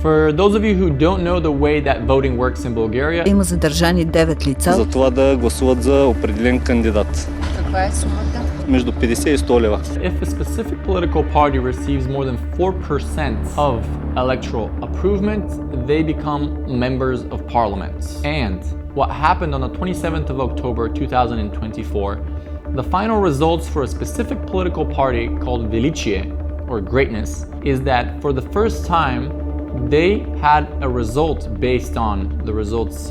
For those of you who don't know the way that voting works in Bulgaria, Има задържани 9 лица. За това да гласуват за определен кандидат. Каква е сумата? Между 50 и 100 лева. if a specific political party receives more than 4% of electoral approval, they become members of parliament. And what happened on the 27th of October 2024, the final results for a specific political party called Velichie, or greatness, is that for the first time, they had a result based on the results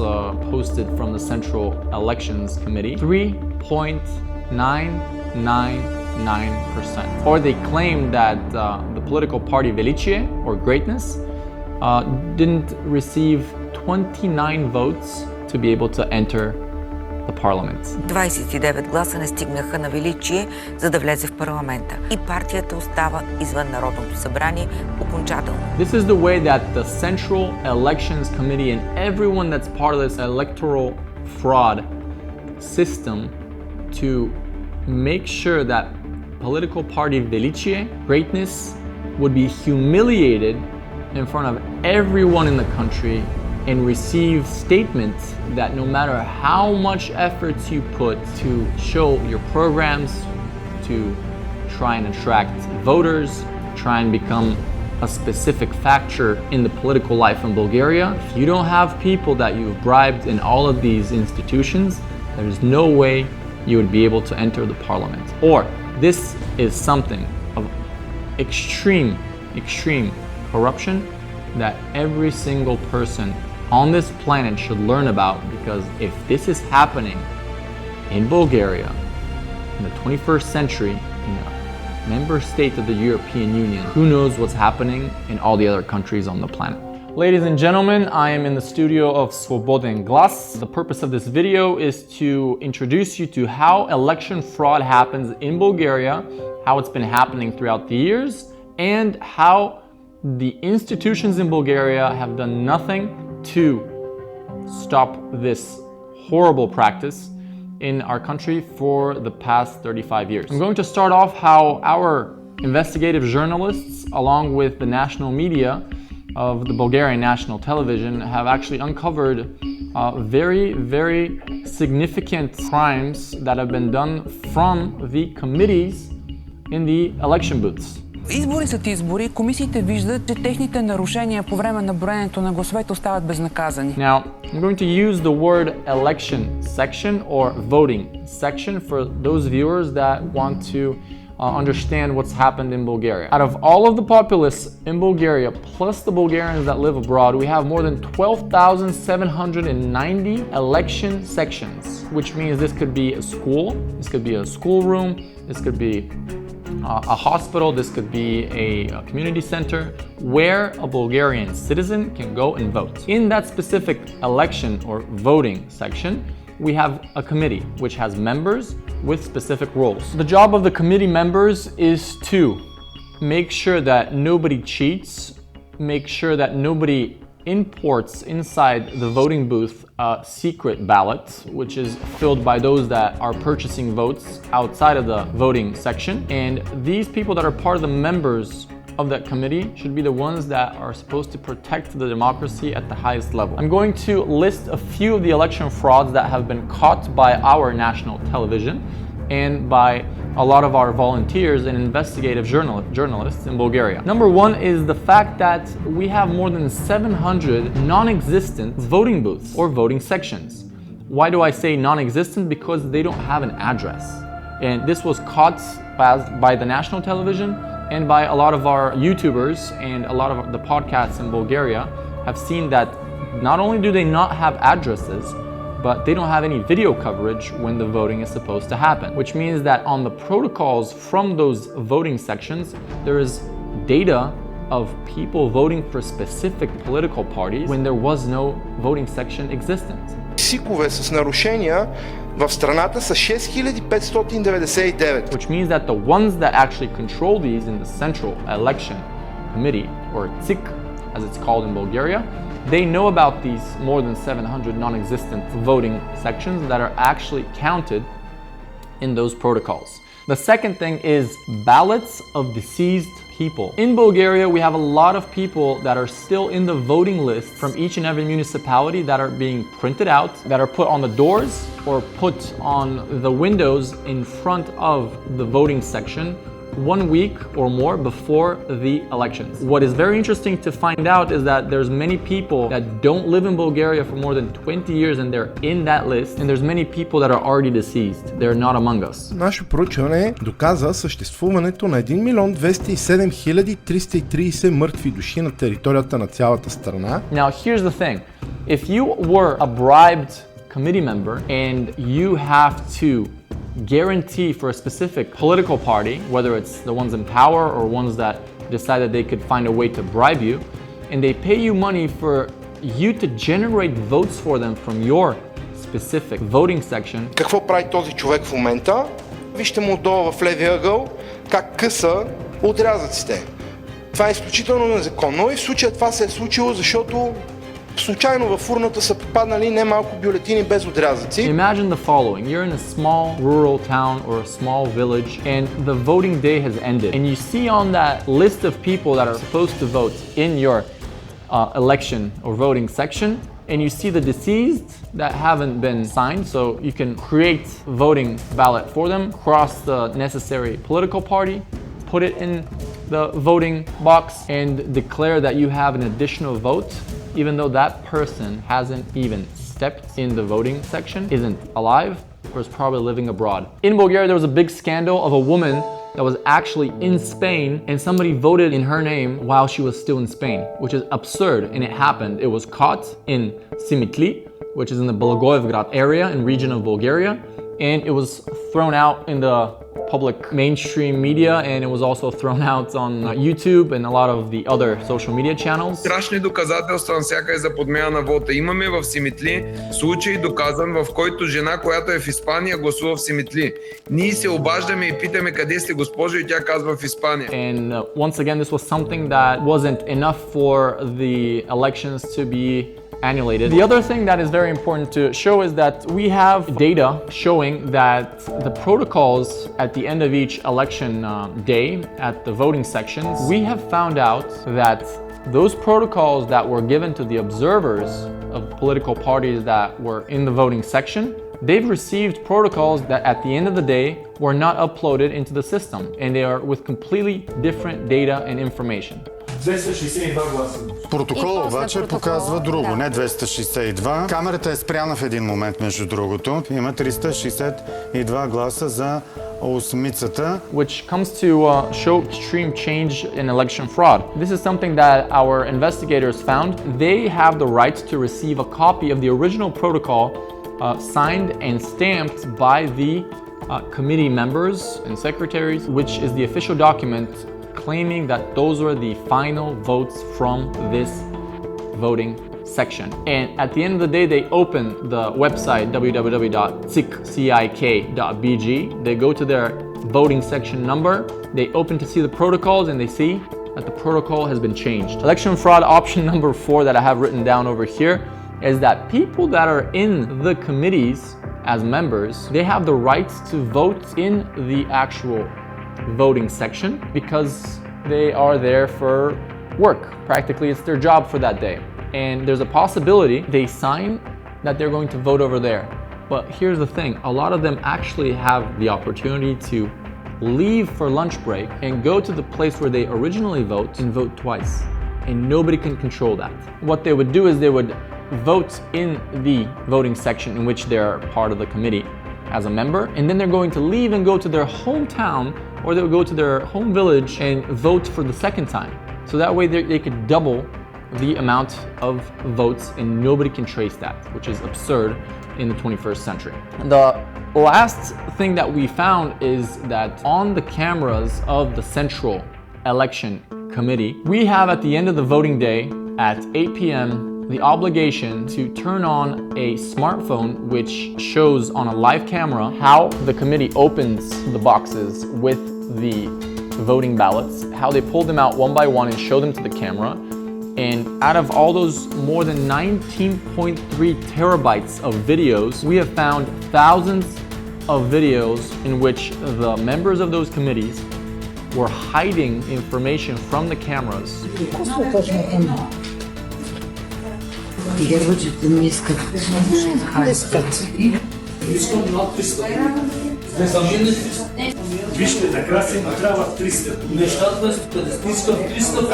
posted from the Central Elections Committee, 3.999%. Or they claimed that the political party Velichie, or greatness, didn't receive 29 votes to be able to enter the parliament. 29 гласа не стигнаха на Величие, за да влезе в парламента. И партията остава извън Народното събрание окончателно. This is the way that the Central Elections Committee and everyone that's part of this electoral fraud system to make sure that political party Velichie, greatness, would be humiliated in front of everyone in the country and receive statements that no matter how much efforts you put to show your programs, to try and attract voters, try and become a specific factor in the political life in Bulgaria, if you don't have people that you've bribed in all of these institutions, there's no way you would be able to enter the parliament. Or this is something of extreme corruption that every single person on this planet should learn about, because if this is happening in Bulgaria in the 21st century, in a member state of the European Union, who knows what's happening in all the other countries on the planet. Ladies and gentlemen, I am in the studio of Svoboden Glas. The purpose of this video is to introduce you to how election fraud happens in Bulgaria, how it's been happening throughout the years, and how the institutions in Bulgaria have done nothing to stop this horrible practice in our country for the past 35 years. I'm going to start off how our investigative journalists, along with the national media of the Bulgarian national television, have actually uncovered very significant crimes that have been done from the committees in the election booths. Избори са избори. Комисиите виждат, че техните нарушения по време на броенето на гласовете остават безнаказани. Now, I'm going to use the word election section or voting section for those viewers that want to understand what's happened in Bulgaria. Out of all of the populace in Bulgaria, plus the Bulgarians that live abroad, we have more than 12,790 election sections, which means this could be a school, this could be a schoolroom, this could be a hospital, this could be a community center where a Bulgarian citizen can go and vote. In that specific election or voting section, we have a committee which has members with specific roles. The job of the committee members is to make sure that nobody cheats, make sure that nobody imports inside the voting booth a secret ballot, which is filled by those that are purchasing votes outside of the voting section. And these people that are part of the members of that committee should be the ones that are supposed to protect the democracy at the highest level. I'm going to list a few of the election frauds that have been caught by our national television and by a lot of our volunteers and investigative journalists in Bulgaria. Number one is the fact that we have more than 700 non-existent voting booths or voting sections. Why do I say non-existent? Because they don't have an address. And this was caught by the national television and by a lot of our YouTubers, and a lot of the podcasts in Bulgaria have seen that not only do they not have addresses, but they don't have any video coverage when the voting is supposed to happen, which means that on the protocols from those voting sections, there is data of people voting for specific political parties when there was no voting section existent. СИКове с нарушения в страната са 6599. Which means that the ones that actually control these in the Central Election Committee, or TSIC as it's called in Bulgaria, they know about these more than 700 non-existent voting sections that are actually counted in those protocols. The second thing is ballots of deceased people. In Bulgaria, we have a lot of people that are still in the voting list from each and every municipality that are being printed out, that are put on the doors or put on the windows in front of the voting section 1 week or more before the elections. What is very interesting to find out is that there's many people that don't live in Bulgaria for more than 20 years and they're in that list, and there's many people that are already deceased. They're not among us. Наше проучване доказа съществуването на 1 207 330 мъртви души на територията на цялата страна. Now here's the thing. If you were a bribed committee member and you have to guarantee for a specific political party, whether it's the ones in power or ones that decided they could find a way to bribe you, and they pay you money for you to generate votes for them from your specific voting section. Какво прави този човек в момента? Вижте му долу в левия ъгъл как къса отрязъците. Това е изключително незаконно и в случая това се е случило, защото случайно в урната са попаднали немалко бюлетини без отрязъци. Imagine the following. You're in a small rural town or a small village and the voting day has ended. And you see on that list of people that are supposed to vote in your election or voting section, and you see the deceased that haven't been signed, so you can create voting ballot for them, cross the necessary political party, put it in the voting box, and declare that you have an additional vote, even though that person hasn't even stepped in the voting section, isn't alive, or is probably living abroad. In Bulgaria, there was a big scandal of a woman that was actually in Spain and somebody voted in her name while she was still in Spain, which is absurd, and it happened. It was caught in Simitli, which is in the Blagoevgrad area and region of Bulgaria, and it was thrown out in the public mainstream media, and it was also thrown out on YouTube and a lot of the other social media channels. Страшни доказателства навсякъде за подмяна на вота. Имаме в Симитли случай доказан, в който жена, която е в Испания, гласува в Симитли. Ние се обаждаме и питаме къде сте, госпожо, и тя казва в Испания. And once again, this was something that wasn't enough for the elections to be annulated. The other thing that is very important to show is that we have data showing that the protocols at the end of each election day at the voting sections, we have found out that those protocols that were given to the observers of political parties that were in the voting section, they've received protocols that at the end of the day were not uploaded into the system, and they are with completely different data and information. 262 гласа. Протокол обаче показва друго, не 262. Камерата е спряна в един момент, между другото. Има 362 гласа за осмицата. Which comes to show extreme change in election fraud. This is something that our investigators found. They have the right to receive a copy of the original protocol signed and stamped by the committee members and secretaries, which is the official document claiming that those were the final votes from this voting section. And at the end of the day, they open the website www.cik.bg. They go to their voting section number, they open to see the protocols, and they see that the protocol has been changed. Election fraud option number 4 that I have written down over here is that people that are in the committees as members, they have the right to vote in the actual voting section because they are there for work. Practically, it's their job for that day. And there's a possibility they sign that they're going to vote over there. But here's the thing, a lot of them actually have the opportunity to leave for lunch break and go to the place where they originally vote and vote twice. And nobody can control that. What they would do is they would vote in the voting section in which they're part of the committee as a member, and then they're going to leave and go to their hometown, or they'll go to their home village and vote for the second time. So that way they could double the amount of votes and nobody can trace that, which is absurd in the 21st century. The last thing that we found is that on the cameras of the Central Election Committee, we have at the end of the voting day at 8 p.m. the obligation to turn on a smartphone which shows on a live camera how the committee opens the boxes with the voting ballots, how they pull them out one by one and show them to the camera. And out of all those more than 19.3 terabytes of videos, we have found thousands of videos in which the members of those committees were hiding information from the cameras. Вижте, накрая си трябва 300. Нещата искам 300,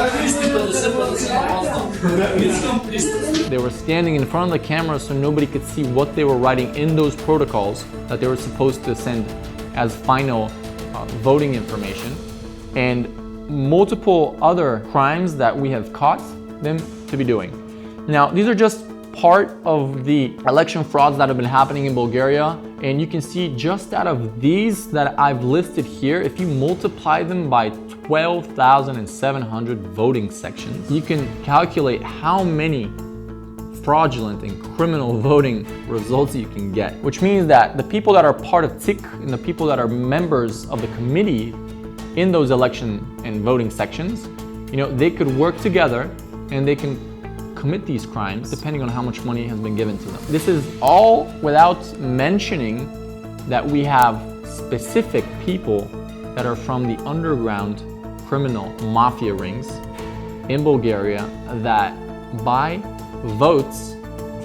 350. They were standing in front of the camera so nobody could see what they were writing in those protocols that they were supposed to send as final voting information, and multiple other crimes that we have caught them to be doing. Now, these are just part of the election frauds that have been happening in Bulgaria, and you can see just out of these that I've listed here, if you multiply them by 12,700 voting sections, you can calculate how many fraudulent and criminal voting results you can get, which means that the people that are part of TIC and the people that are members of the committee in those election and voting sections, they could work together and they can commit these crimes depending on how much money has been given to them. This is all without mentioning that we have specific people that are from the underground criminal mafia rings in Bulgaria that buy votes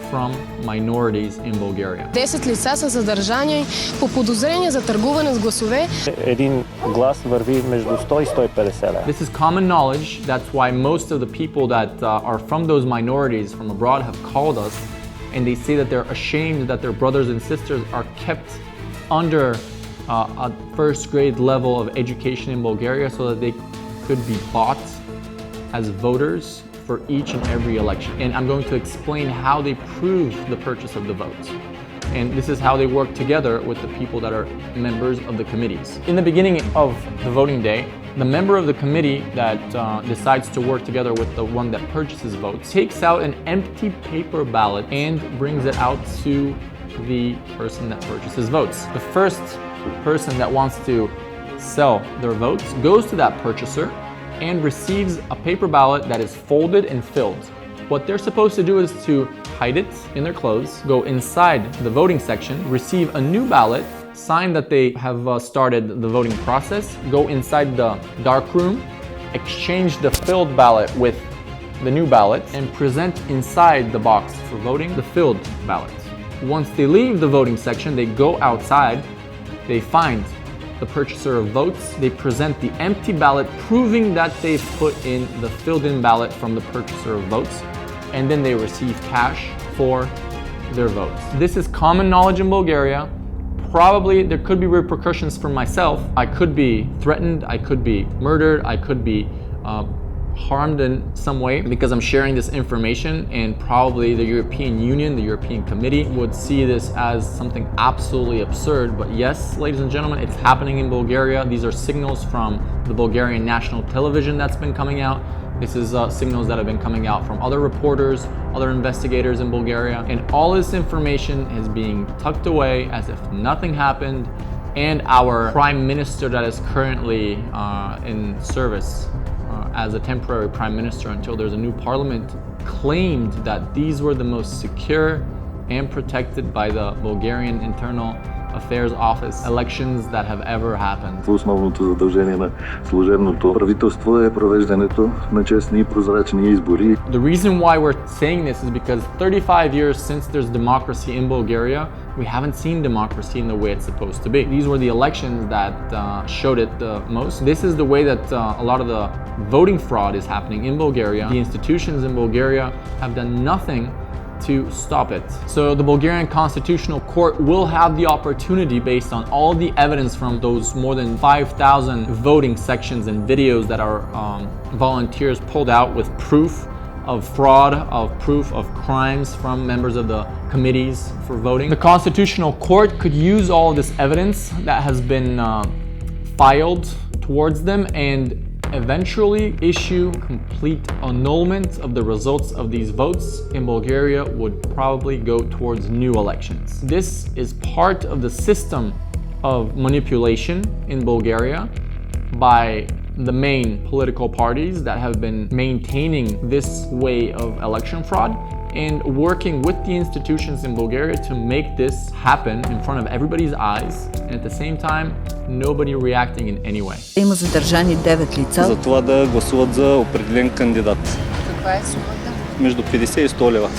from minorities in Bulgaria. 10 лица са задържани по подозрение за търгуване с гласове. Един глас върви между 100 и 150 лева. This is common knowledge. That's why most of the people that are from those minorities from abroad have called us, and they say that they're ashamed that their brothers and sisters are kept under a first grade level of education in Bulgaria so that they could be bought as voters for each and every election. And I'm going to explain how they prove the purchase of the votes. And this is how they work together with the people that are members of the committees. In the beginning of the voting day, the member of the committee that decides to work together with the one that purchases votes takes out an empty paper ballot and brings it out to the person that purchases votes. The first person that wants to sell their votes goes to that purchaser and receives a paper ballot that is folded and filled. What they're supposed to do is to hide it in their clothes, go inside the voting section, receive a new ballot, sign that they have started the voting process, go inside the dark room, exchange the filled ballot with the new ballot, and present inside the box for voting the filled ballot. Once they leave the voting section, they go outside, they find the purchaser of votes, they present the empty ballot proving that they've put in the filled in ballot from the purchaser of votes, and then they receive cash for their votes. This is common knowledge in Bulgaria. Probably there could be repercussions for myself. I could be threatened, I could be murdered, I could be harmed in some way because I'm sharing this information, and probably the European Union, the European Committee would see this as something absolutely absurd. But yes, ladies and gentlemen, it's happening in Bulgaria. These are signals from the Bulgarian national television that's been coming out. This is signals that have been coming out from other reporters, other investigators in Bulgaria, and all this information is being tucked away as if nothing happened. And our Prime Minister that is currently in service as a temporary Prime Minister until there's a new parliament claimed that these were the most secure and protected by the Bulgarian Internal Affairs Office elections that have ever happened. Основното задължение на служебното правителство е провеждането на честни и прозрачни избори. The reason why we're saying this is because 35 years since there's democracy in Bulgaria, we haven't seen democracy in the way it's supposed to be. These were the elections that showed it the most. This is the way that a lot of the voting fraud is happening in Bulgaria. The institutions in Bulgaria have done nothing to stop it. So the Bulgarian Constitutional Court will have the opportunity, based on all the evidence from those more than 5,000 voting sections and videos that our volunteers pulled out with proof of fraud, of proof of crimes from members of the committees for voting. The Constitutional Court could use all of this evidence that has been filed towards them and eventually issue complete annulment of the results of these votes, and Bulgaria would probably go towards new elections. This is part of the system of manipulation in Bulgaria by the main political parties that have been maintaining this way of election fraud, and working with the institutions in Bulgaria to make this happen in front of everybody's eyes, and at the same time, nobody reacting in any way. Има задържани 9 лица. За това да гласуват за определен кандидат. Каква е сумата? Между 50 и 100 лева.